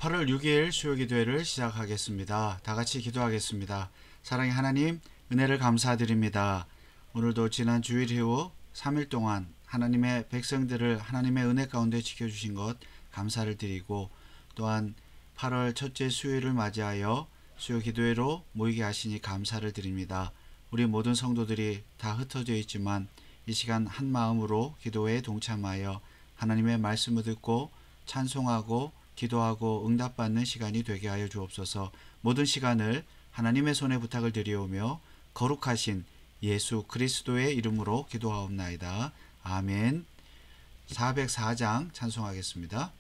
8월 6일 수요기도회를 시작하겠습니다. 다같이 기도하겠습니다. 사랑의 하나님, 은혜를 감사드립니다. 오늘도 지난 주일 이후 3일 동안 하나님의 백성들을 하나님의 은혜 가운데 지켜주신 것 감사를 드리고, 또한 8월 첫째 수요일을 맞이하여 수요기도회로 모이게 하시니 감사를 드립니다. 우리 모든 성도들이 다 흩어져 있지만 이 시간 한 마음으로 기도회에 동참하여 하나님의 말씀을 듣고 찬송하고 기도하고 응답받는 시간이 되게 하여 주옵소서. 모든 시간을 하나님의 손에 부탁을 드리오며 거룩하신 예수 그리스도의 이름으로 기도하옵나이다. 아멘. 404장 찬송하겠습니다.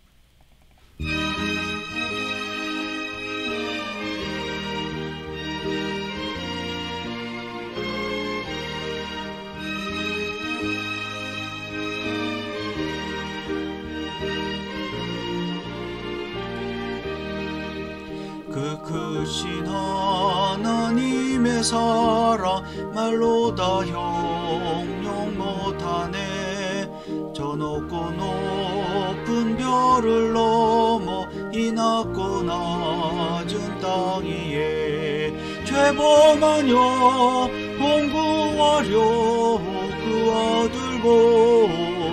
그 크신 하나님의 사랑 말로 다 형용 못하네. 저 높고 높은 별을 넘어 이 낮고 낮은 땅 위에 죄범한 영혼 구하려 그 아들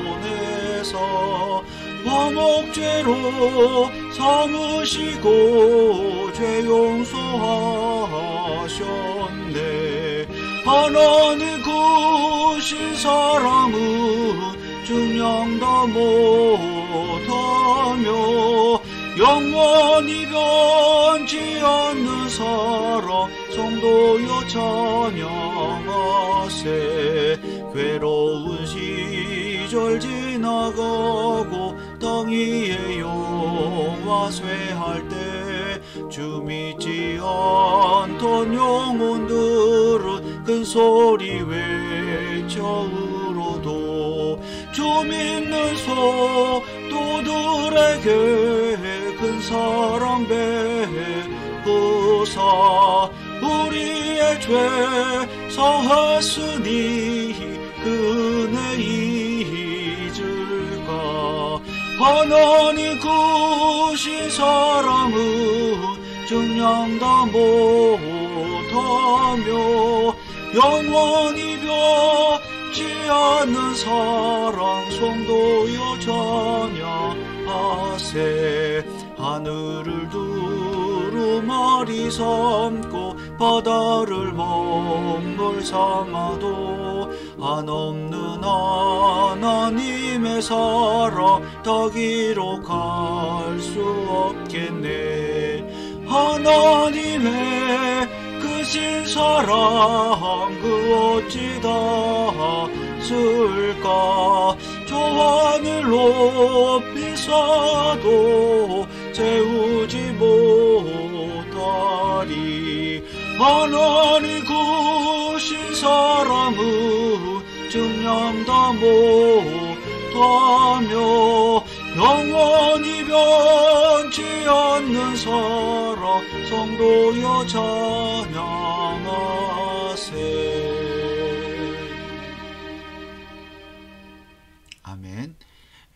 보내사 화목죄로 삼으시고 죄 용서하셨네. 하나님 크신 사랑은 증량다 못하며 영원히 변치 않는 사랑 성도여 찬양하세. 괴로운 시절 지나가고 땅 위에 영화 쇠할 때 주 믿지 않던 영혼들은 큰 소리 외쳐 울어도 주 믿는 성도들에게 큰 사랑 베푸사 우리의 죄 사했으니 그 은혜 잊을까. 하나님 크신 사랑은 증량다 못하며 영원히 변치 않는 사랑 성도여 찬양하세. 하늘을 두루마리 삼고 바다를 먹물 삼아도 한없는 하나님의 사랑 더 기록할 수 없겠네. 하나님의 크신 사랑 그 어찌 닿았을까. 저 하늘 높이 쌓아도 채우지 못하리. 하나님 크신 사랑은 증량다 못하며 영원히 변치 않는 사랑 성도여 찬양하세. 아멘.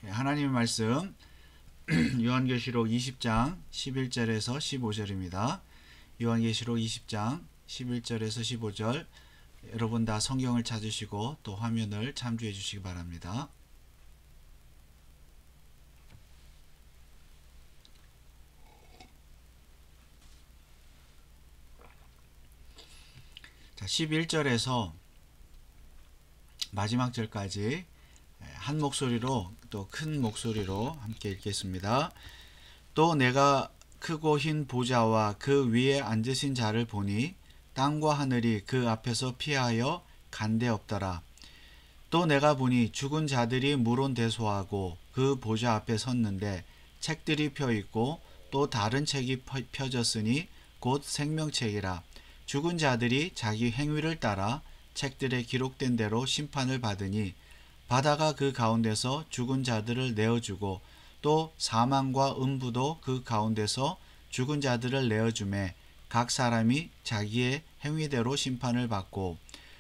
하나님의 말씀 요한계시록 20장 11절에서 15절입니다. 요한계시록 20장 11절에서 15절, 여러분 다 성경을 찾으시고 또 화면을 참조해 주시기 바랍니다. 자, 11절에서 마지막 절까지 한 목소리로, 또 큰 목소리로 함께 읽겠습니다. 또 내가 크고 흰 보좌와 그 위에 앉으신 자를 보니 땅과 하늘이 그 앞에서 피하여 간데 없더라. 또 내가 보니 죽은 자들이 물온대소하고 그 보좌 앞에 섰는데 책들이 펴있고 또 다른 책이 펴졌으니 곧 생명책이라. 죽은 자들이 자기 행위를 따라 책들에 기록된 대로 심판을 받으니 바다가 그 가운데서 죽은 자들을 내어주고 또 사망과 음부도 그 가운데서 죽은 자들을 내어주매 각 사람이 자기의 행위대로 심판을 받고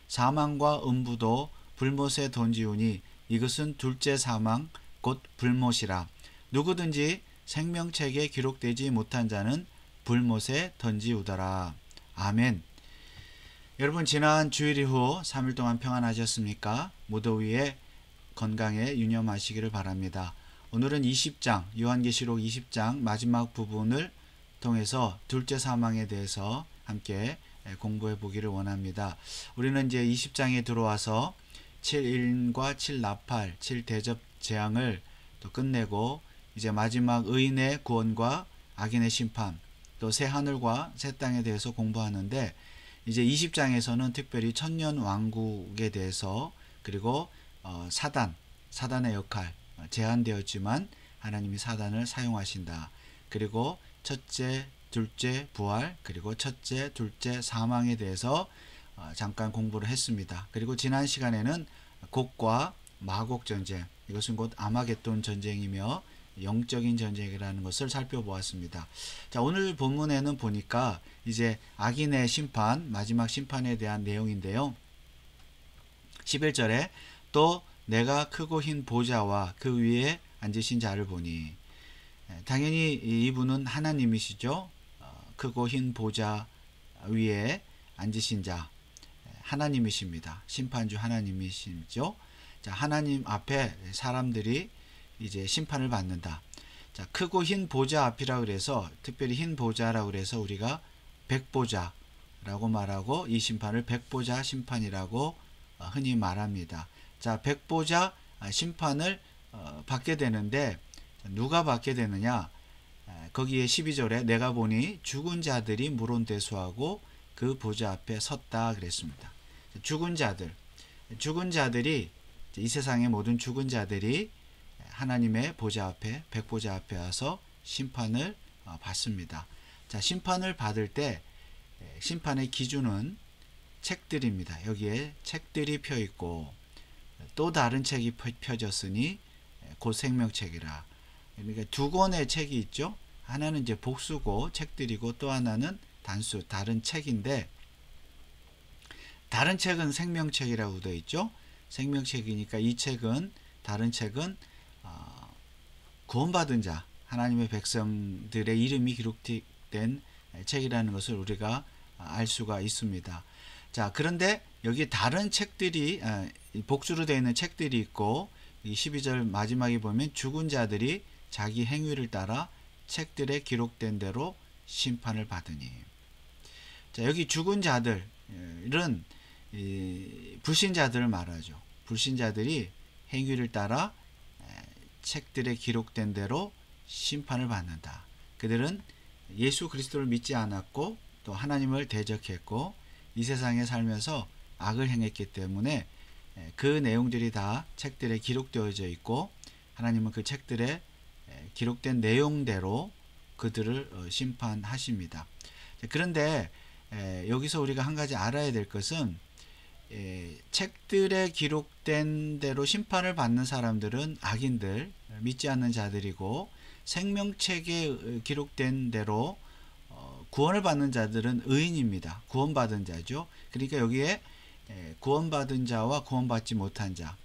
사망과 음부도 불못에 던지우니 이것은 둘째 사망 곧 불못이라. 누구든지 생명책에 기록되지 못한 자는 불못에 던지우더라. 아멘. 여러분, 지난 주일 이후 3일 동안 평안하셨습니까? 무더위에 건강에 유념하시기를 바랍니다. 오늘은 20장, 요한계시록 20장 마지막 부분을 통해서 둘째 사망에 대해서 함께 공부해 보기를 원합니다. 우리는 이제 20장에 들어와서 7인과 7나팔, 7대접 재앙을 또 끝내고 이제 마지막 의인의 구원과 악인의 심판, 또 새 하늘과 새 땅에 대해서 공부하는데, 이제 20장에서는 특별히 천년 왕국에 대해서, 그리고 사단의 역할 제한되었지만 하나님이 사단을 사용하신다. 그리고 첫째, 둘째 부활, 그리고 첫째, 둘째 사망에 대해서 잠깐 공부를 했습니다. 그리고 지난 시간에는 곡과 마곡 전쟁, 이것은 곧 아마겟돈 전쟁이며 영적인 전쟁이라는 것을 살펴보았습니다. 자, 오늘 본문에는 보니까 이제 악인의 심판, 마지막 심판에 대한 내용인데요. 11절에 또 내가 크고 흰 보좌와 그 위에 앉으신 자를 보니, 당연히 이분은 하나님이시죠. 크고 흰 보좌 위에 앉으신 자, 하나님이십니다. 심판주 하나님이시죠. 자, 하나님 앞에 사람들이 이제 심판을 받는다. 자, 크고 흰 보좌 앞이라 그래서, 특별히 흰 보좌라 그래서 우리가 백보좌라고 말하고, 이 심판을 백보좌 심판이라고 흔히 말합니다. 자, 백보좌 심판을 받게 되는데, 누가 받게 되느냐? 거기에 12절에 내가 보니 죽은 자들이 물온대수하고 그 보좌 앞에 섰다 그랬습니다. 죽은 자들이, 이 세상의 모든 죽은 자들이 하나님의 보좌 앞에, 백보좌 앞에 와서 심판을 받습니다. 자, 심판을 받을 때 심판의 기준은 책들입니다. 여기에 책들이 펴 있고 또 다른 책이 펴졌으니 곧 생명책이라. 그러니까 두 권의 책이 있죠. 하나는 이제 복수고 책들이고, 또 하나는 단수, 다른 책인데, 다른 책은 생명책이라고 되어 있죠. 생명책이니까 이 책은, 다른 책은 구원받은 자, 하나님의 백성들의 이름이 기록된 책이라는 것을 우리가 알 수가 있습니다. 자, 그런데 여기 다른 책들이, 복수로 되어 있는 책들이 있고, 이 12절 마지막에 보면 죽은 자들이 자기 행위를 따라 책들에 기록된 대로 심판을 받으니. 자, 여기 죽은 자들은 불신자들을 말하죠. 불신자들이 행위를 따라 책들에 기록된 대로 심판을 받는다. 그들은 예수 그리스도를 믿지 않았고 또 하나님을 대적했고 이 세상에 살면서 악을 행했기 때문에 그 내용들이 다 책들에 기록되어져 있고, 하나님은 그 책들에 기록된 내용대로 그들을 심판하십니다. 그런데 여기서 우리가 한 가지 알아야 될 것은, 책들에 기록된 대로 심판을 받는 사람들은 악인들, 믿지 않는 자들이고, 생명책에 기록된 대로 구원을 받는 자들은 의인입니다. 구원받은 자죠. 그러니까 여기에 구원받은 자와 구원받지 못한 자,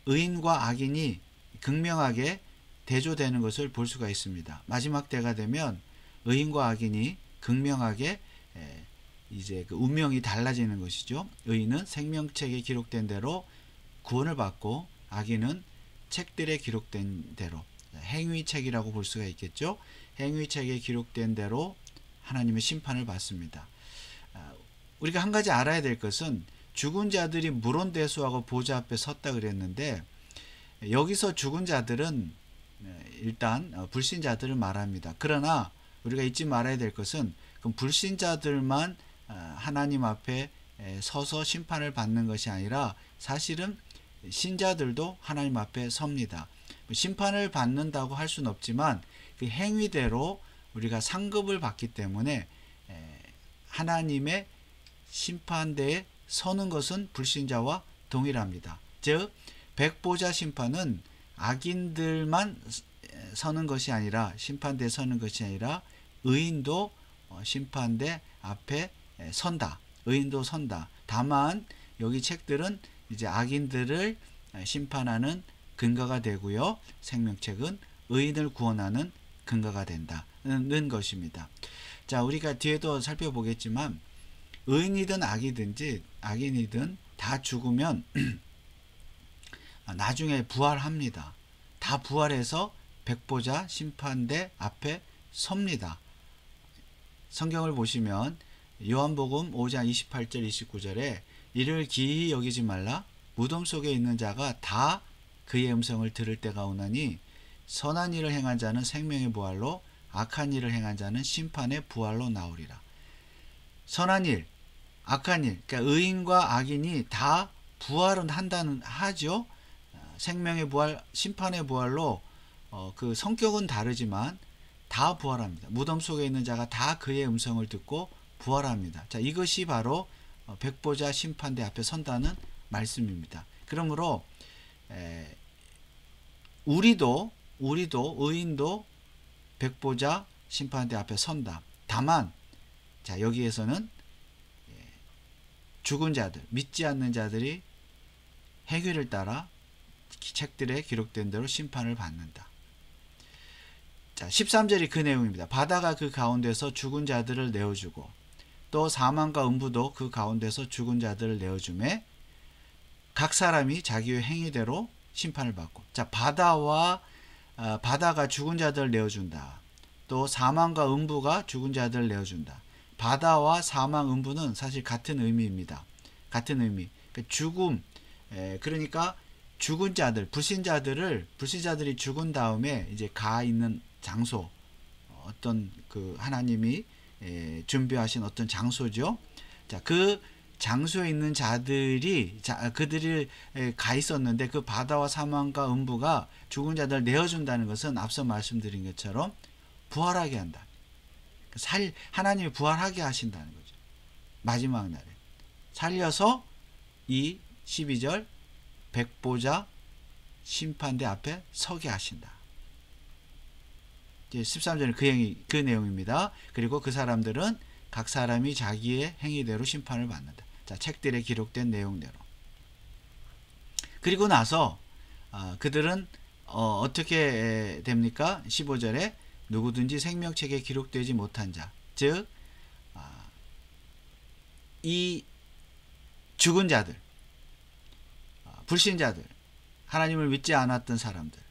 의인과 악인이 극명하게 대조되는 것을 볼 수가 있습니다. 마지막 때가 되면 의인과 악인이 극명하게 이제 그 운명이 달라지는 것이죠. 의인은 생명책에 기록된 대로 구원을 받고, 악인은 책들에 기록된 대로, 행위책이라고 볼 수가 있겠죠. 행위책에 기록된 대로 하나님의 심판을 받습니다. 우리가 한 가지 알아야 될 것은, 죽은 자들이 물온대수하고 보좌 앞에 섰다 그랬는데, 여기서 죽은 자들은 일단 불신자들을 말합니다. 그러나 우리가 잊지 말아야 될 것은, 그럼 불신자들만 하나님 앞에 서서 심판을 받는 것이 아니라, 사실은 신자들도 하나님 앞에 섭니다. 심판을 받는다고 할 수는 없지만 그 행위대로 우리가 상급을 받기 때문에 하나님의 심판대에 서는 것은 불신자와 동일합니다. 즉, 백보자 심판은 악인들만 서는 것이 아니라, 심판대에 서는 것이 아니라 의인도 심판대 앞에 선다. 의인도 선다. 다만 여기 책들은 이제 악인들을 심판하는 근거가 되고요. 생명책은 의인을 구원하는 근거가 된다는 것입니다. 자, 우리가 뒤에도 살펴보겠지만 의인이든 악인이든 다 죽으면 나중에 부활합니다. 다 부활해서 백보자 심판대 앞에 섭니다. 성경을 보시면 요한복음 5장 28절 29절에 이를 기이히 여기지 말라 무덤 속에 있는 자가 다 그의 음성을 들을 때가 오나니 선한 일을 행한 자는 생명의 부활로 악한 일을 행한 자는 심판의 부활로 나오리라. 선한 일, 악한 일, 그러니까 의인과 악인이 다 부활은 하죠. 생명의 부활, 심판의 부활로 그 성격은 다르지만 다 부활합니다. 무덤 속에 있는 자가 다 그의 음성을 듣고 부활합니다. 자, 이것이 바로 백보자 심판대 앞에 선다는 말씀입니다. 그러므로 우리도 의인도 백보자 심판대 앞에 선다. 다만 자, 여기에서는 죽은 자들, 믿지 않는 자들이 행위를 따라 책들에 기록된 대로 심판을 받는다. 자, 13절이 그 내용입니다. 바다가 그 가운데서 죽은 자들을 내어주고 또 사망과 음부도 그 가운데서 죽은 자들을 내어주매 각 사람이 자기의 행위대로 심판을 받고. 자, 바다가 죽은 자들을 내어준다. 또 사망과 음부가 죽은 자들을 내어준다. 바다와 사망, 음부는 사실 같은 의미입니다. 같은 의미. 그러니까 죽음, 그러니까 죽은 자들, 불신자들이 죽은 다음에 이제 가 있는 장소, 어떤 그 하나님이 준비하신 어떤 장소죠. 자, 그 장소에 있는 자들이 그들이 가 있었는데 그 바다와 사망과 음부가 죽은 자들을 내어준다는 것은 앞서 말씀드린 것처럼 부활하게 한다. 하나님이 부활하게 하신다는 거죠. 마지막 날에 살려서 이 12절 백보자 심판대 앞에 서게 하신다. 이제 13절은 그 내용입니다. 그리고 그 사람들은 각 사람이 자기의 행위대로 심판을 받는다. 자, 책들에 기록된 내용대로. 그리고 나서 그들은 어떻게 됩니까? 15절에 누구든지 생명책에 기록되지 못한 자, 즉 이 죽은 자들, 불신자들, 하나님을 믿지 않았던 사람들,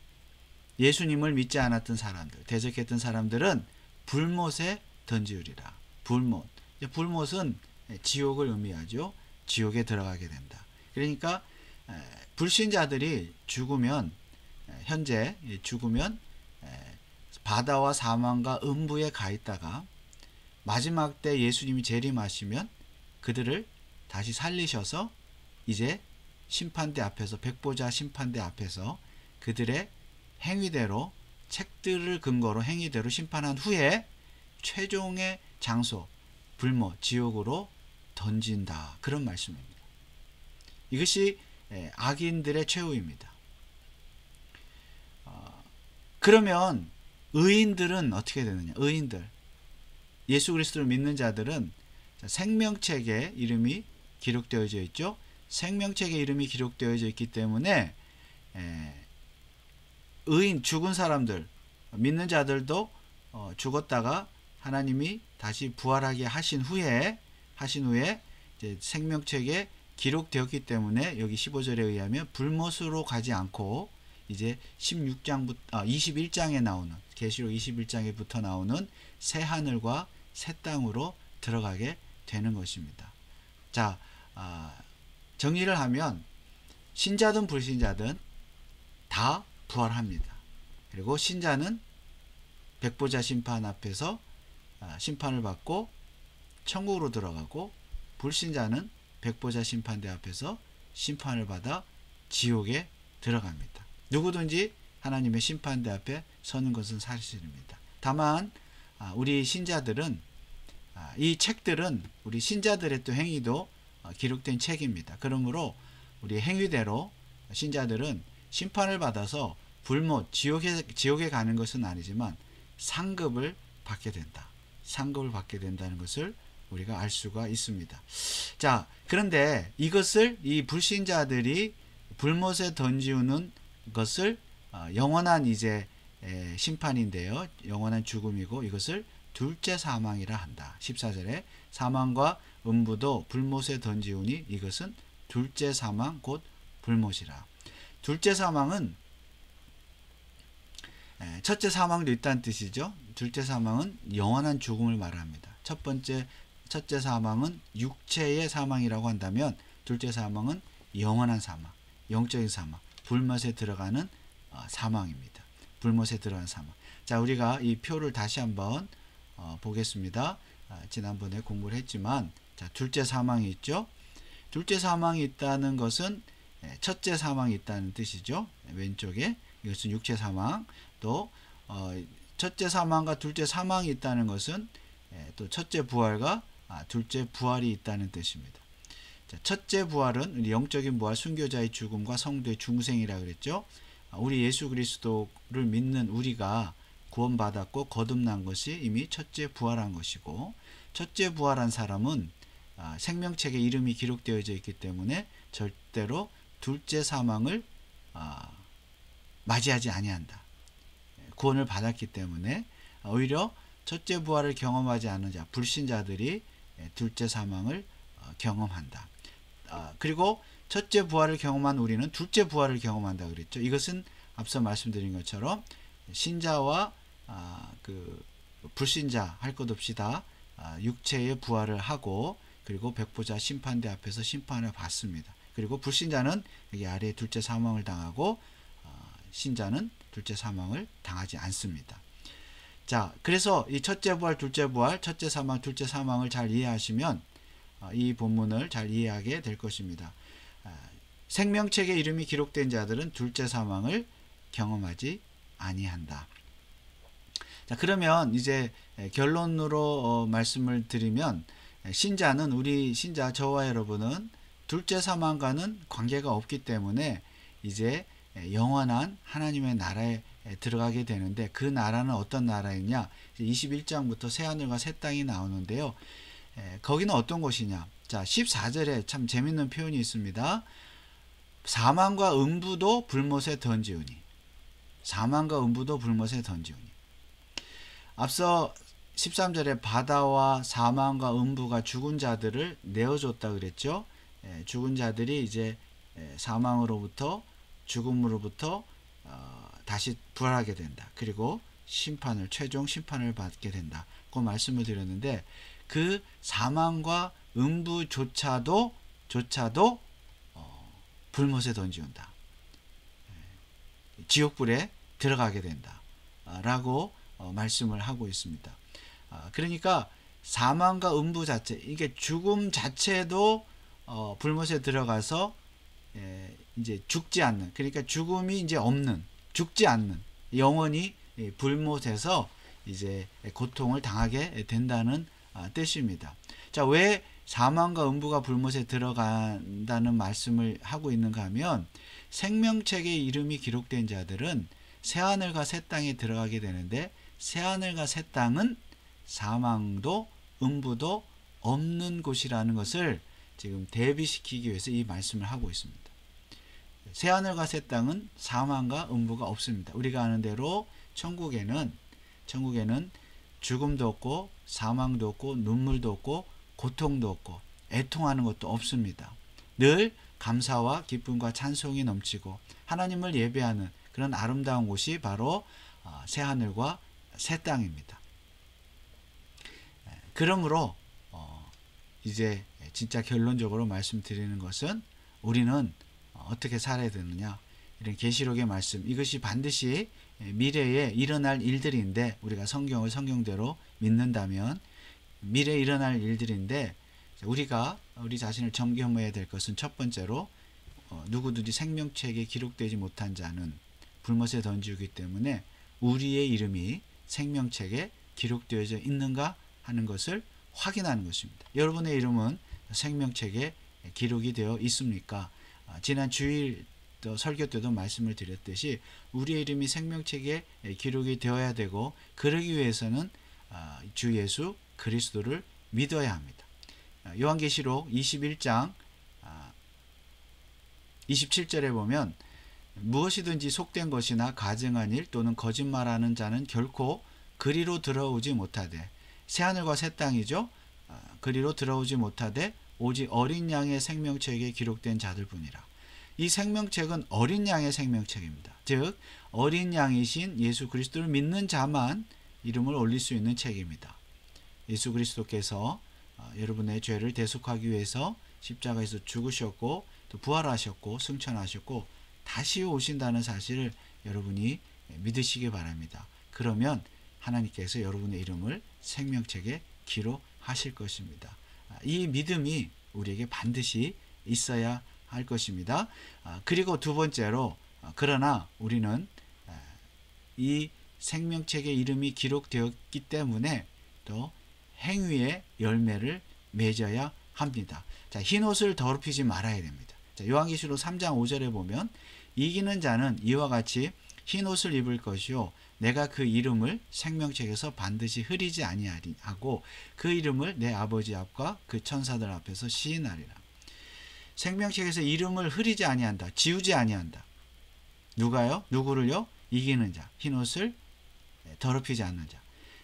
예수님을 믿지 않았던 사람들, 대적했던 사람들은 불못에 던지우리라. 불못은 지옥을 의미하죠. 지옥에 들어가게 된다. 그러니까 불신자들이 현재 죽으면 바다와 사망과 음부에 가 있다가 마지막 때 예수님이 재림하시면 그들을 다시 살리셔서 이제 심판대 앞에서, 백보자 심판대 앞에서 그들의 행위대로, 책들을 근거로 행위대로 심판한 후에 최종의 장소, 불못, 지옥으로 던진다. 그런 말씀입니다. 이것이 악인들의 최후입니다. 그러면 의인들은 어떻게 되느냐? 의인들, 예수 그리스도를 믿는 자들은 생명책에 이름이 기록되어져 있죠. 생명책에 이름이 기록되어져 있기 때문에 의인, 죽은 사람들, 믿는 자들도 죽었다가 하나님이 다시 부활하게 하신 후에 이제 생명책에 기록되었기 때문에 여기 15절에 의하면 불못으로 가지 않고 이제 21장에 나오는, 계시록 21장에부터 나오는 새 하늘과 새 땅으로 들어가게 되는 것입니다. 자, 정리를 하면 신자든 불신자든 다 부활합니다. 그리고 신자는 백보자 심판 앞에서 심판을 받고 천국으로 들어가고, 불신자는 백보자 심판대 앞에서 심판을 받아 지옥에 들어갑니다. 누구든지 하나님의 심판대 앞에 서는 것은 사실입니다. 다만 우리 신자들은, 이 책들은 우리 신자들의 또 행위도 기록된 책입니다. 그러므로 우리 행위대로 신자들은 심판을 받아서 불못, 지옥에 가는 것은 아니지만 상급을 받게 된다. 상급을 받게 된다는 것을 우리가 알 수가 있습니다. 자, 그런데 이것을 이 불신자들이 불못에 던지우는 것을 영원한 이제 심판인데요. 영원한 죽음이고 이것을 둘째 사망이라 한다. 14절에 사망과 음부도 불못에 던지우니 이것은 둘째 사망 곧 불못이라. 둘째 사망은 첫째 사망도 있다는 뜻이죠. 둘째 사망은 영원한 죽음을 말합니다. 첫째 사망은 육체의 사망이라고 한다면 둘째 사망은 영원한 사망, 영적인 사망, 불못에 들어가는 사망입니다. 불못에 들어가는 사망. 자, 우리가 이 표를 다시 한번 보겠습니다. 지난번에 공부를 했지만, 자, 둘째 사망이 있죠. 둘째 사망이 있다는 것은 첫째 사망이 있다는 뜻이죠. 왼쪽에 이것은 육체 사망. 또 첫째 사망과 둘째 사망이 있다는 것은 또 첫째 부활과 둘째 부활이 있다는 뜻입니다. 자, 첫째 부활은 영적인 부활, 순교자의 죽음과 성도의 중생이라고 그랬죠. 우리 예수 그리스도를 믿는 우리가 구원받았고 거듭난 것이 이미 첫째 부활한 것이고, 첫째 부활한 사람은 생명책에 이름이 기록되어져 있기 때문에 절대로 둘째 사망을 맞이하지 아니한다. 구원을 받았기 때문에 오히려 첫째 부활을 경험하지 않은 자, 불신자들이 둘째 사망을 경험한다. 그리고 첫째 부활을 경험한 우리는 둘째 부활을 경험한다 그랬죠. 이것은 앞서 말씀드린 것처럼 신자와 그 불신자 할 것 없이 다 육체의 부활을 하고, 그리고 백보자 심판대 앞에서 심판을 받습니다. 그리고 불신자는 여기 아래에 둘째 사망을 당하고 신자는 둘째 사망을 당하지 않습니다. 자, 그래서 이 첫째 부활, 둘째 부활, 첫째 사망, 둘째 사망을 잘 이해하시면 이 본문을 잘 이해하게 될 것입니다. 생명책에 이름이 기록된 자들은 둘째 사망을 경험하지 아니한다. 자, 그러면 이제 결론으로 말씀을 드리면, 신자는, 우리 신자 저와 여러분은 둘째 사망과는 관계가 없기 때문에 이제 영원한 하나님의 나라에 들어가게 되는데, 그 나라는 어떤 나라이냐? 21장부터 새하늘과 새 땅이 나오는데요. 거기는 어떤 곳이냐? 자, 14절에 참 재밌는 표현이 있습니다. 사망과 음부도 불못에 던지우니. 사망과 음부도 불못에 던지우니. 앞서 13절에 바다와 사망과 음부가 죽은 자들을 내어줬다 그랬죠. 죽은 자들이 이제 사망으로부터, 죽음으로부터 다시 부활하게 된다. 그리고 최종 심판을 받게 된다. 그 말씀을 드렸는데, 그 사망과 음부조차도 불못에 던지운다. 지옥불에 들어가게 된다. 라고 말씀을 하고 있습니다. 그러니까 사망과 음부 자체, 이게 죽음 자체도 불못에 들어가서 이제 죽지 않는, 그러니까 죽음이 이제 없는, 죽지 않는, 영원히 불못에서 이제 고통을 당하게 된다는 뜻입니다. 자, 왜 사망과 음부가 불못에 들어간다는 말씀을 하고 있는가 하면, 생명책에 이름이 기록된 자들은 새하늘과 새 땅에 들어가게 되는데, 새하늘과 새 땅은 사망도 음부도 없는 곳이라는 것을 지금 대비시키기 위해서 이 말씀을 하고 있습니다. 새하늘과 새 땅은 사망과 음부가 없습니다. 우리가 아는 대로 천국에는 죽음도 없고 사망도 없고 눈물도 없고 고통도 없고 애통하는 것도 없습니다. 늘 감사와 기쁨과 찬송이 넘치고 하나님을 예배하는 그런 아름다운 곳이 바로 새하늘과 새 땅입니다. 그러므로 이제 진짜 결론적으로 말씀드리는 것은, 우리는 어떻게 살아야 되느냐, 이런 계시록의 말씀, 이것이 반드시 미래에 일어날 일들인데, 우리가 성경을 성경대로 믿는다면 미래에 일어날 일들인데, 우리가 우리 자신을 점검해야 될 것은, 첫 번째로 누구든지 생명책에 기록되지 못한 자는 불못에 던지기 때문에 우리의 이름이 생명책에 기록되어져 있는가 하는 것을 확인하는 것입니다. 여러분의 이름은 생명책에 기록이 되어 있습니까? 지난 주일 설교 때도 말씀을 드렸듯이 우리의 이름이 생명책에 기록이 되어야 되고, 그러기 위해서는 주 예수 그리스도를 믿어야 합니다. 요한계시록 21장 27절에 보면, 무엇이든지 속된 것이나 가증한 일 또는 거짓말하는 자는 결코 그리로 들어오지 못하되 새하늘과 새 땅이죠. 그리로 들어오지 못하되 오직 어린 양의 생명책에 기록된 자들뿐이라. 이 생명책은 어린 양의 생명책입니다. 즉 어린 양이신 예수 그리스도를 믿는 자만 이름을 올릴 수 있는 책입니다. 예수 그리스도께서 여러분의 죄를 대속하기 위해서 십자가에서 죽으셨고 또 부활하셨고 승천하셨고 다시 오신다는 사실을 여러분이 믿으시기 바랍니다. 그러면 하나님께서 여러분의 이름을 생명책에 기록하실 것입니다. 이 믿음이 우리에게 반드시 있어야 할 것입니다. 그리고 두 번째로 그러나 우리는 이 생명책에 이름이 기록되었기 때문에 또 행위의 열매를 맺어야 합니다. 자, 흰 옷을 더럽히지 말아야 됩니다. 자, 요한계시록 3장 5절에 보면 이기는 자는 이와 같이 흰 옷을 입을 것이요 내가 그 이름을 생명책에서 반드시 흐리지 아니하고 그 이름을 내 아버지 앞과 그 천사들 앞에서 시인하리라. 생명책에서 이름을 흐리지 아니한다. 지우지 아니한다. 누가요? 누구를요? 이기는 자. 흰 옷을 더럽히지 않는 자.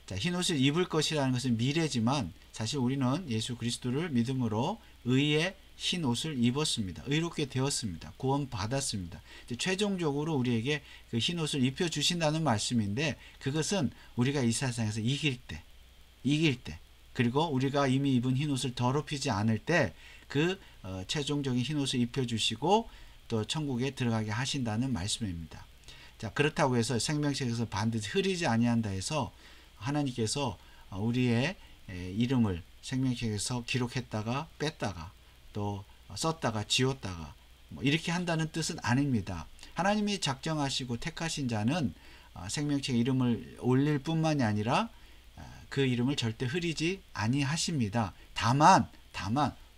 자, 흰 옷을 입을 것이라는 것은 미래지만 사실 우리는 예수 그리스도를 믿음으로 의의 흰 옷을 입었습니다. 의롭게 되었습니다. 구원 받았습니다. 최종적으로 우리에게 그 흰 옷을 입혀 주신다는 말씀인데 그것은 우리가 이 세상에서 이길 때 그리고 우리가 이미 입은 흰 옷을 더럽히지 않을 때 그 최종적인 흰 옷을 입혀 주시고 또 천국에 들어가게 하신다는 말씀입니다. 자, 그렇다고 해서 생명책에서 반드시 흐리지 아니한다 해서 하나님께서 우리의 이름을 생명책에서 기록했다가 뺐다가 또 썼다가 지웠다가 이렇게 한다는 뜻은 아닙니다. 하나님이 작정하시고 택하신 자는 생명책에 이름을 올릴 뿐만이 아니라 그 이름을 절대 흐리지 아니하십니다. 다만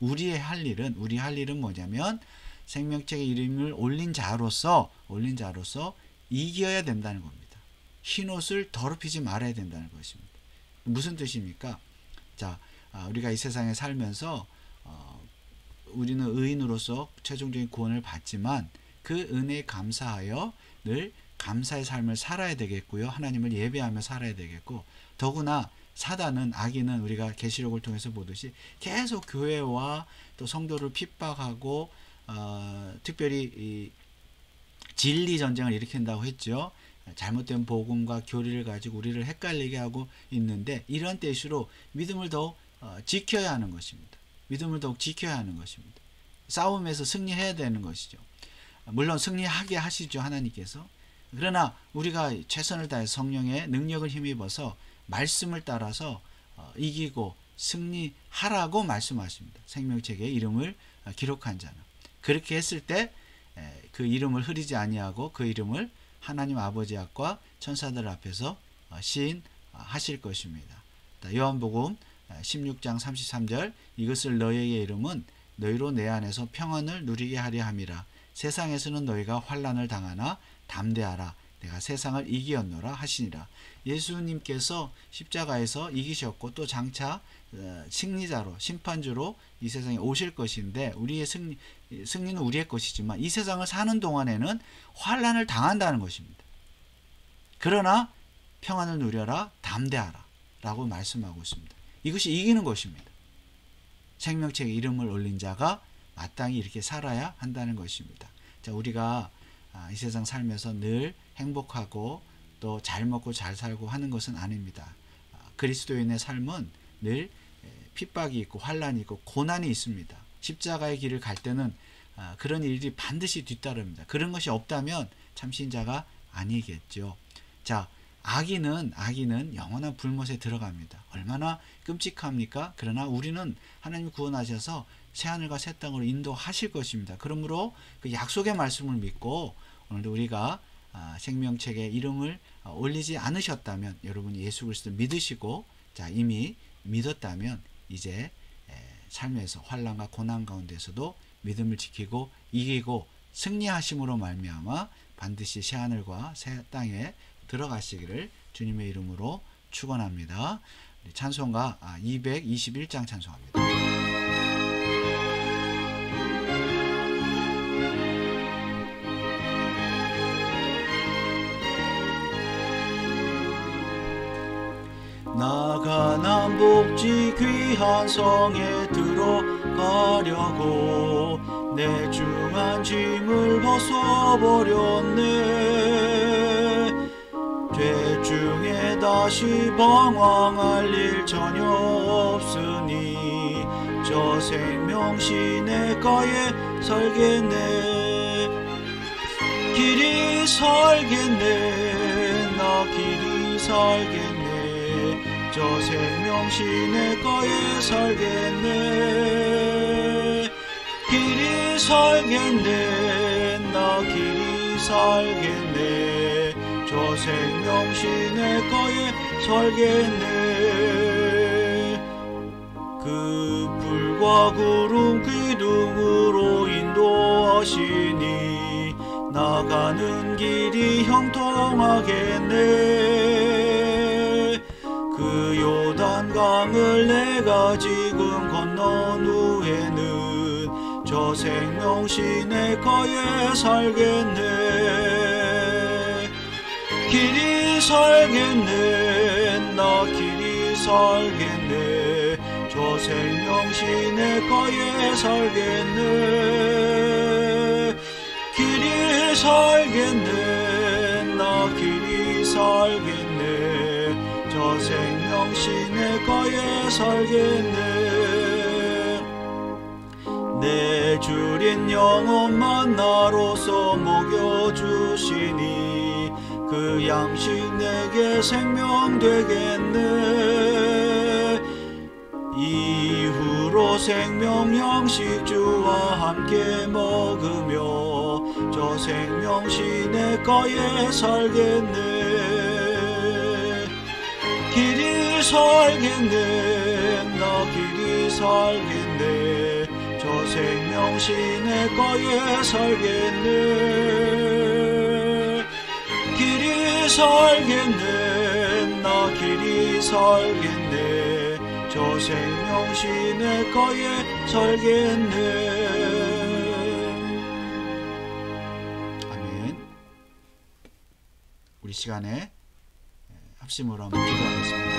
우리 할 일은 뭐냐면 생명책에 이름을 올린 자로서 이겨야 된다는 겁니다. 흰 옷을 더럽히지 말아야 된다는 것입니다. 무슨 뜻입니까? 자, 우리가 이 세상에 살면서 우리는 의인으로서 최종적인 구원을 받지만 그 은혜에 감사하여 늘 감사의 삶을 살아야 되겠고요. 하나님을 예배하며 살아야 되겠고 더구나 사단은 악인은 우리가 계시록을 통해서 보듯이 계속 교회와 또 성도를 핍박하고 특별히 이 진리 전쟁을 일으킨다고 했죠. 잘못된 복음과 교리를 가지고 우리를 헷갈리게 하고 있는데 이런 때일수록 믿음을 더욱 지켜야 하는 것입니다. 믿음을 더욱 지켜야 하는 것입니다. 싸움에서 승리해야 되는 것이죠. 물론 승리하게 하시죠, 하나님께서. 그러나 우리가 최선을 다해 성령의 능력을 힘입어서 말씀을 따라서 이기고 승리하라고 말씀하십니다. 생명책에 이름을 기록한 자는. 그렇게 했을 때 그 이름을 흐리지 아니하고 그 이름을 하나님 아버지 앞과 천사들 앞에서 시인하실 것입니다. 요한복음 16장 33절 이것을 너희에게 이름은 너희로 내 안에서 평안을 누리게 하려 함이라. 세상에서는 너희가 환난을 당하나 담대하라. 내가 세상을 이기었노라 하시니라. 예수님께서 십자가에서 이기셨고 또 장차 승리자로 심판주로 이 세상에 오실 것인데 우리의 승리는 우리의 것이지만 이 세상을 사는 동안에는 환난을 당한다는 것입니다. 그러나 평안을 누려라 담대하라 라고 말씀하고 있습니다. 이것이 이기는 것입니다. 생명책에 이름을 올린 자가 마땅히 이렇게 살아야 한다는 것입니다. 자, 우리가 이 세상 살면서 늘 행복하고 또 잘 먹고 잘 살고 하는 것은 아닙니다. 그리스도인의 삶은 늘 핍박이 있고 환난이 있고 고난이 있습니다. 십자가의 길을 갈 때는 그런 일이 반드시 뒤따릅니다. 그런 것이 없다면 참신자가 아니겠죠. 자, 악인은 영원한 불못에 들어갑니다. 얼마나 끔찍합니까? 그러나 우리는 하나님 구원하셔서 새하늘과 새 땅으로 인도하실 것입니다. 그러므로 그 약속의 말씀을 믿고 오늘도 우리가 생명책에 이름을 올리지 않으셨다면 여러분이 예수 그리스도를 믿으시고 자 이미 믿었다면 이제 삶에서 환난과 고난 가운데서도 믿음을 지키고 이기고 승리하심으로 말미암아 반드시 새하늘과 새 땅에 들어가시기를 주님의 이름으로 축원합니다. 찬송가 221장 찬송합니다. 나가난 복지 귀한 성에 들어가려고 내 중한 짐을 벗어버렸네. 죄 중에 다시 방황할 일 전혀 없으니 저 생명 시내가에 살겠네. 길이 살겠네. 나 길이 살겠네. 저 생명 시내가에 살겠네. 길이 살겠네. 나 길이 살겠네. 저 생명 시내가에 살겠네. 그 불과 구름 기둥으로 인도하시니 나가는 길이 형통하겠네. 그 요단강을 내가 지금 건넌 후에는 저 생명 시내가에 살겠네. 길이 살겠네. 나 길이 살겠네. 저 생명 시내가에 살겠네. 길이 살겠네. 나 길이 살겠네. 저 생명 시내가에 살겠네. 내 주린 영혼만 나로서 먹여주시니 그 양식 내게 생명 되겠네. 이후로 생명 양식 주와 함께 먹으며 저 생명 시내가에 살겠네. 길이 살겠네. 나 길이 살겠네. 저 생명 시내가에 살겠네. 길이 살겠네. 나 길이 살겠네. 저 생명 시내가에 살겠네. 아멘. 우리 시간에 합심으로 한번 기도하겠습니다.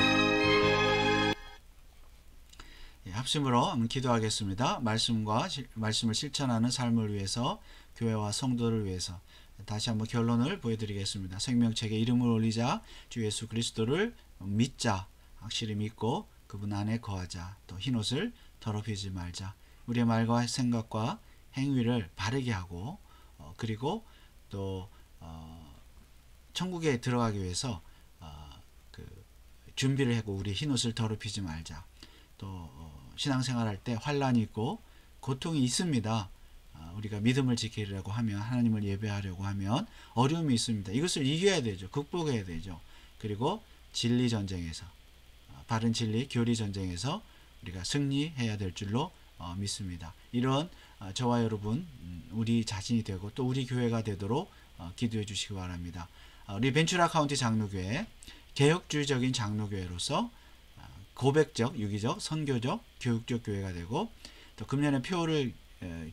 합심으로 한번 기도하겠습니다. 말씀을 실천하는 삶을 위해서, 교회와 성도를 위해서 다시 한번 결론을 보여드리겠습니다. 생명책에 이름을 올리자. 주 예수 그리스도를 믿자. 확실히 믿고 그분 안에 거하자. 또 흰옷을 더럽히지 말자. 우리의 말과 생각과 행위를 바르게 하고 그리고 또 천국에 들어가기 위해서 준비를 하고 우리 흰옷을 더럽히지 말자. 또 신앙생활할 때 환난이 있고 고통이 있습니다. 우리가 믿음을 지키려고 하면, 하나님을 예배하려고 하면 어려움이 있습니다. 이것을 이겨야 되죠. 극복해야 되죠. 그리고 진리 전쟁에서, 바른 진리 교리 전쟁에서 우리가 승리해야 될 줄로 믿습니다. 이런 저와 여러분, 우리 자신이 되고 또 우리 교회가 되도록 기도해 주시기 바랍니다. 우리 벤츄라 카운티 장로교회 개혁주의적인 장로교회로서 고백적, 유기적, 선교적, 교육적 교회가 되고, 또 금년의 표를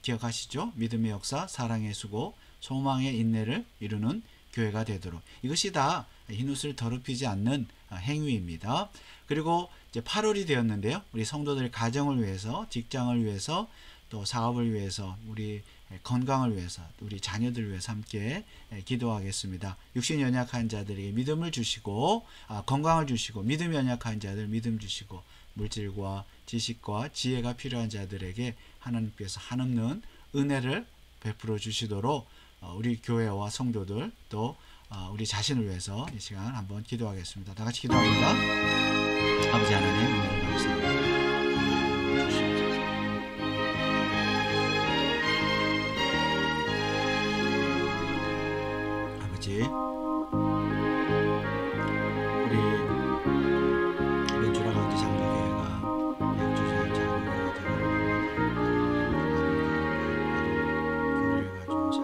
기억하시죠? 믿음의 역사, 사랑의 수고, 소망의 인내를 이루는 교회가 되도록. 이것이 다 흰옷을 더럽히지 않는 행위입니다. 그리고 이제 8월이 되었는데요. 우리 성도들의 가정을 위해서, 직장을 위해서, 또 사업을 위해서, 우리 건강을 위해서, 우리 자녀들 위해서 함께 기도하겠습니다. 육신 연약한 자들에게 믿음을 주시고, 건강을 주시고, 믿음 연약한 자들 믿음 주시고, 물질과 지식과 지혜가 필요한 자들에게 하나님께서 한없는 은혜를 베풀어 주시도록 우리 교회와 성도들 또 우리 자신을 위해서 이 시간 한번 기도하겠습니다. 다 같이 기도합니다. 아버지 하나님, 은혜를 감사합니다. 아버지, 우리 벤츄라 카운티 장로교회가 개혁주의적인 장로교회가 되고 교회를 가지고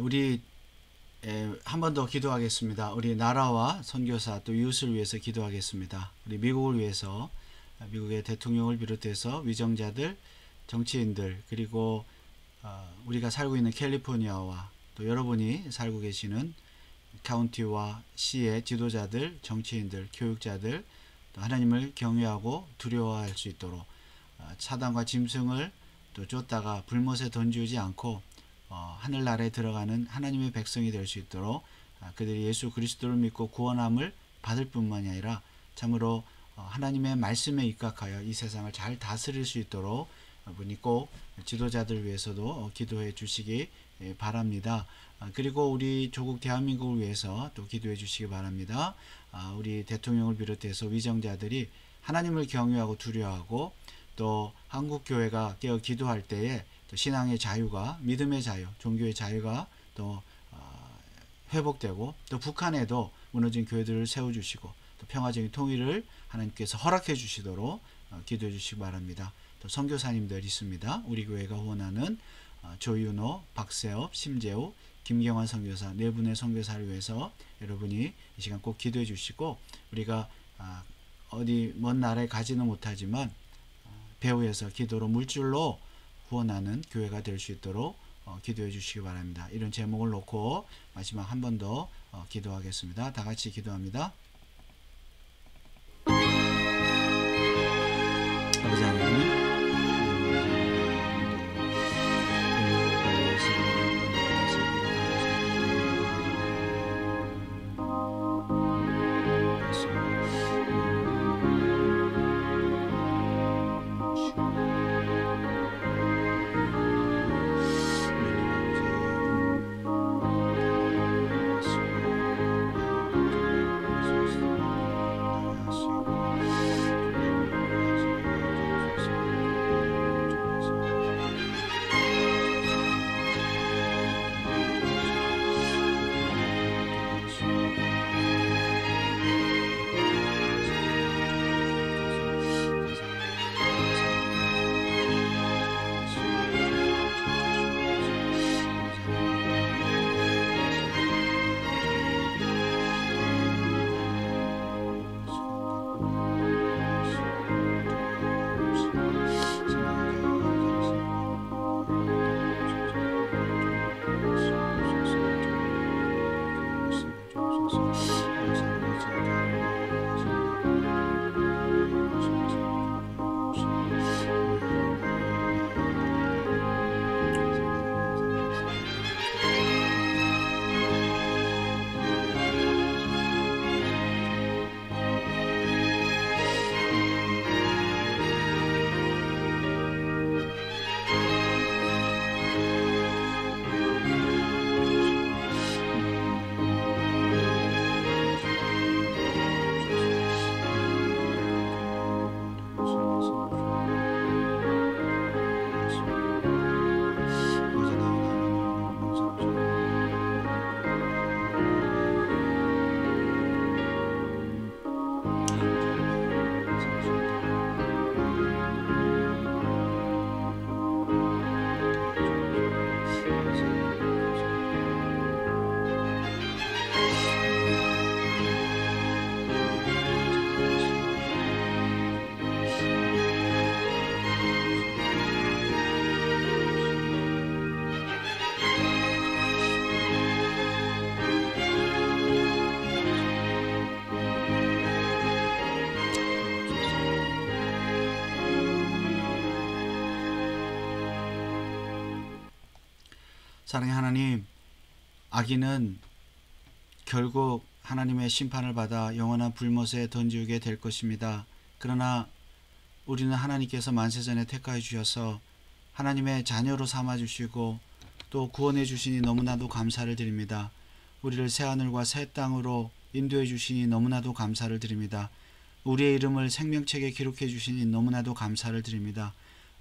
우리 한 번 더 기도하겠습니다. 우리 나라와 선교사 또 이웃을 위해서 기도하겠습니다. 우리 미국을 위해서, 미국의 대통령을 비롯해서 위정자들, 정치인들, 그리고 우리가 살고 있는 캘리포니아와 또 여러분이 살고 계시는 카운티와 시의 지도자들, 정치인들, 교육자들, 또 하나님을 경외하고 두려워할 수 있도록 사단과 짐승을 또 쫓다가 불못에 던지지 않고 하늘나라에 들어가는 하나님의 백성이 될 수 있도록 그들이 예수 그리스도를 믿고 구원함을 받을 뿐만이 아니라 참으로 하나님의 말씀에 입각하여 이 세상을 잘 다스릴 수 있도록 여러분이 꼭 지도자들 위해서도 기도해 주시기 바랍니다. 그리고 우리 조국 대한민국을 위해서 또 기도해 주시기 바랍니다. 우리 대통령을 비롯해서 위정자들이 하나님을 경외하고 두려워하고 또 한국교회가 깨어 기도할 때에 또 신앙의 자유가, 믿음의 자유, 종교의 자유가 또 회복되고 또 북한에도 무너진 교회들을 세워주시고 또 평화적인 통일을 하나님께서 허락해 주시도록 기도해 주시기 바랍니다. 또 선교사님들 있습니다. 우리 교회가 후원하는 조윤호, 박세업, 심재우, 김경환 선교사 네 분의 선교사를 위해서 여러분이 이 시간 꼭 기도해 주시고 우리가 어디 먼 나라에 가지는 못하지만 배후에서 기도로 물질로 후원하는 교회가 될 수 있도록 기도해 주시기 바랍니다. 이런 제목을 놓고 마지막 한 번 더 기도하겠습니다. 다 같이 기도합니다. 아버지 하나님, 사랑의 하나님, 악인은 결국 하나님의 심판을 받아 영원한 불못에 던지게 될 것입니다. 그러나 우리는 하나님께서 만세전에 택하여 주셔서 하나님의 자녀로 삼아 주시고 또 구원해 주시니 너무나도 감사를 드립니다. 우리를 새하늘과 새 땅으로 인도해 주시니 너무나도 감사를 드립니다. 우리의 이름을 생명책에 기록해 주시니 너무나도 감사를 드립니다.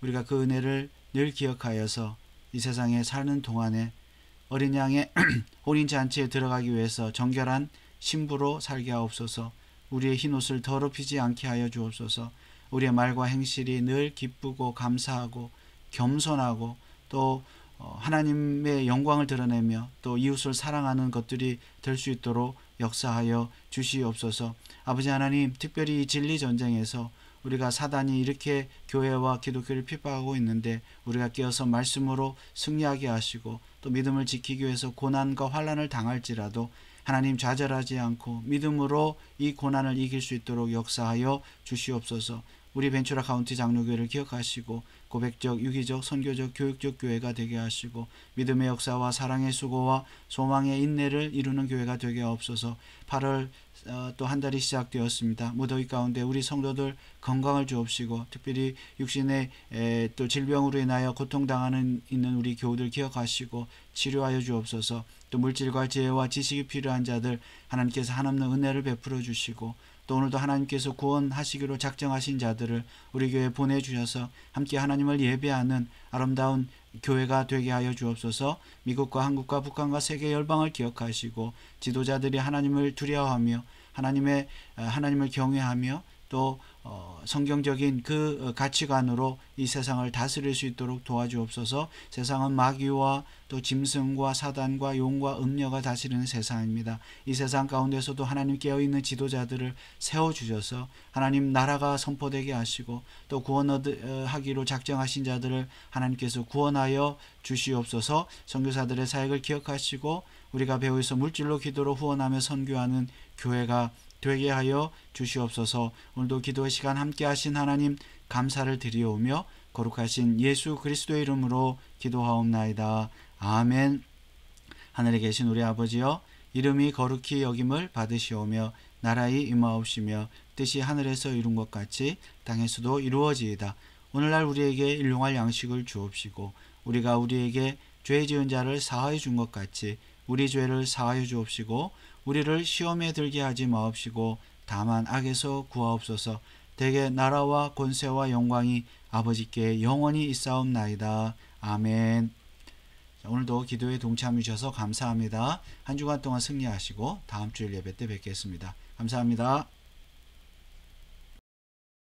우리가 그 은혜를 늘 기억하여서 이 세상에 사는 동안에 어린 양의 혼인잔치에 들어가기 위해서 정결한 신부로 살게 하옵소서. 우리의 흰옷을 더럽히지 않게 하여 주옵소서. 우리의 말과 행실이 늘 기쁘고 감사하고 겸손하고 또 하나님의 영광을 드러내며 또 이웃을 사랑하는 것들이 될 수 있도록 역사하여 주시옵소서. 아버지 하나님, 특별히 이 진리 전쟁에서 우리가 사단이 이렇게 교회와 기독교를 핍박하고 있는데 우리가 깨어서 말씀으로 승리하게 하시고 또 믿음을 지키기 위해서 고난과 환난을 당할지라도 하나님 좌절하지 않고 믿음으로 이 고난을 이길 수 있도록 역사하여 주시옵소서. 우리 벤츄라 카운티 장로교회를 기억하시고 고백적, 유기적, 선교적, 교육적 교회가 되게 하시고 믿음의 역사와 사랑의 수고와 소망의 인내를 이루는 교회가 되게 하옵소서. 8월 또 한 달이 시작되었습니다. 무더위 가운데 우리 성도들 건강을 주옵시고 특별히 육신의 또 질병으로 인하여 고통당하는 있는 우리 교우들 기억하시고 치료하여 주옵소서. 또 물질과 지혜와 지식이 필요한 자들 하나님께서 한없는 은혜를 베풀어 주시고 또 오늘도 하나님께서 구원하시기로 작정하신 자들을 우리 교회에 보내주셔서 함께 하나님을 예배하는 아름다운 교회가 되게 하여 주옵소서. 미국과 한국과 북한과 세계 열방을 기억하시고 지도자들이 하나님을 두려워하며 하나님을 경외하며 또 성경적인 그 가치관으로 이 세상을 다스릴 수 있도록 도와주옵소서. 세상은 마귀와 또 짐승과 사단과 용과 음녀가 다스리는 세상입니다. 이 세상 가운데서도 하나님 깨어있는 지도자들을 세워주셔서 하나님 나라가 선포되게 하시고 또 구원하기로 작정하신 자들을 하나님께서 구원하여 주시옵소서. 선교사들의 사역을 기억하시고 우리가 배후에서 물질로 기도로 후원하며 선교하는 교회가 되게 하여 주시옵소서. 오늘도 기도의 시간 함께 하신 하나님 감사를 드리오며 거룩하신 예수 그리스도의 이름으로 기도하옵나이다. 아멘. 하늘에 계신 우리 아버지여, 이름이 거룩히 여김을 받으시오며 나라의 임하옵시며 뜻이 하늘에서 이룬 것 같이 땅에서도 이루어지이다. 오늘날 우리에게 일용할 양식을 주옵시고 우리가 우리에게 죄 지은 자를 사하여 준 것 같이 우리 죄를 사하여 주옵시고 우리를 시험에 들게 하지 마옵시고 다만 악에서 구하옵소서. 대개 나라와 권세와 영광이 아버지께 영원히 있사옵나이다. 아멘. 오늘도 기도에 동참해 주셔서 감사합니다. 한 주간 동안 승리하시고 다음 주일 예배 때 뵙겠습니다. 감사합니다.